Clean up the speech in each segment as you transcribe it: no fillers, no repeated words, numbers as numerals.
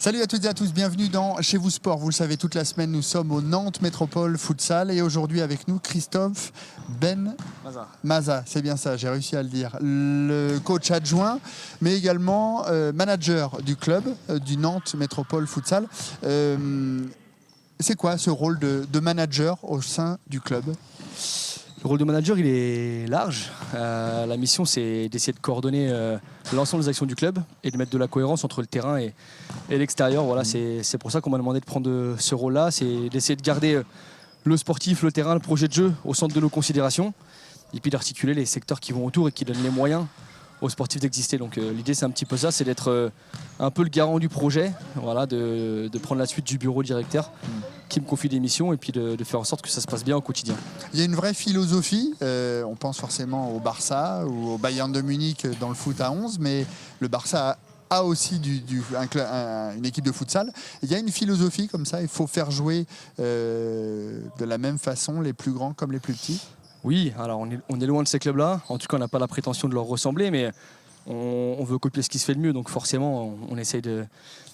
Salut à toutes et à tous, bienvenue dans Chez vous Sport. Vous le savez, toute la semaine, nous sommes au Nantes Métropole Futsal et aujourd'hui avec nous, Christophe Maza. C'est bien ça, j'ai réussi à le dire. Le coach adjoint, mais également manager du club du Nantes Métropole Futsal. C'est quoi ce rôle de manager au sein du club ? Le rôle de manager, il est large. La mission, c'est d'essayer de coordonner l'ensemble des actions du club et de mettre de la cohérence entre le terrain et l'extérieur. Voilà, c'est pour ça qu'on m'a demandé de prendre ce rôle-là. C'est d'essayer de garder le sportif, le terrain, le projet de jeu au centre de nos considérations et puis d'articuler les secteurs qui vont autour et qui donnent les moyens aux sportifs d'exister. Donc l'idée, c'est un petit peu ça, c'est d'être un peu le garant du projet, voilà, de prendre la suite du bureau directeur qui me confie des missions et puis de faire en sorte que ça se passe bien au quotidien. Il y a une vraie philosophie, on pense forcément au Barça ou au Bayern de Munich dans le foot à 11, mais le Barça a aussi une équipe de futsal. Il y a une philosophie comme ça, il faut faire jouer de la même façon les plus grands comme les plus petits. Oui, alors on est loin de ces clubs-là, en tout cas on n'a pas la prétention de leur ressembler, mais on veut copier ce qui se fait de mieux, donc forcément on essaye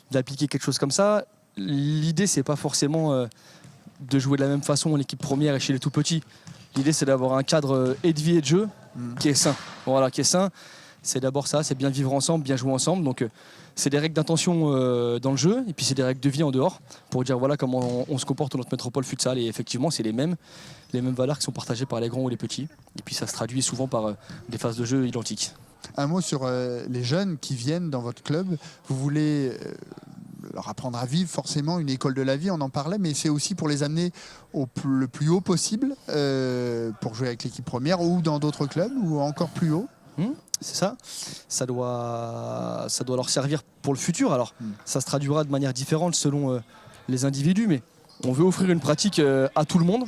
d'appliquer quelque chose comme ça. L'idée, c'est pas forcément de jouer de la même façon en équipe première et chez les tout petits. L'idée, c'est d'avoir un cadre et de vie et de jeu qui est sain. Voilà, qui est sain. C'est d'abord ça, c'est bien vivre ensemble, bien jouer ensemble. Donc c'est des règles d'intention dans le jeu et puis c'est des règles de vie en dehors pour dire voilà comment on se comporte dans notre métropole futsal. Et effectivement, c'est les mêmes valeurs qui sont partagées par les grands ou les petits. Et puis ça se traduit souvent par des phases de jeu identiques. Un mot sur les jeunes qui viennent dans votre club. Vous voulez leur apprendre à vivre forcément une école de la vie, on en parlait, mais c'est aussi pour les amener le plus haut possible pour jouer avec l'équipe première ou dans d'autres clubs ou encore plus haut. C'est ça. Ça doit leur servir pour le futur. Alors, ça se traduira de manière différente selon les individus, mais on veut offrir une pratique à tout le monde.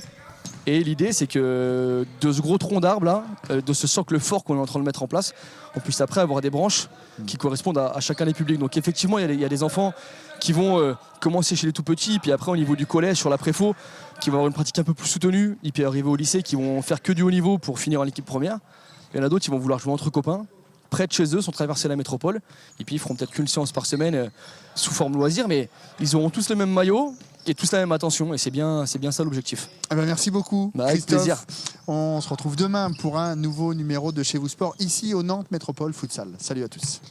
Et l'idée, c'est que de ce gros tronc d'arbre là, de ce socle fort qu'on est en train de mettre en place, on puisse après avoir des branches qui correspondent à chacun des publics. Donc effectivement, il y a des enfants qui vont commencer chez les tout petits, puis après au niveau du collège, sur la préfo, qui vont avoir une pratique un peu plus soutenue, et puis arriver au lycée, qui vont faire que du haut niveau pour finir en équipe première. Il y en a d'autres qui vont vouloir jouer entre copains, près de chez eux, sans traverser la métropole, et puis ils feront peut-être qu'une séance par semaine sous forme loisir, mais ils auront tous le même maillot et tous la même attention, et c'est bien ça l'objectif. Eh ben merci beaucoup, avec plaisir. On se retrouve demain pour un nouveau numéro de Chez vous Sport, ici au Nantes Métropole Futsal. Salut à tous.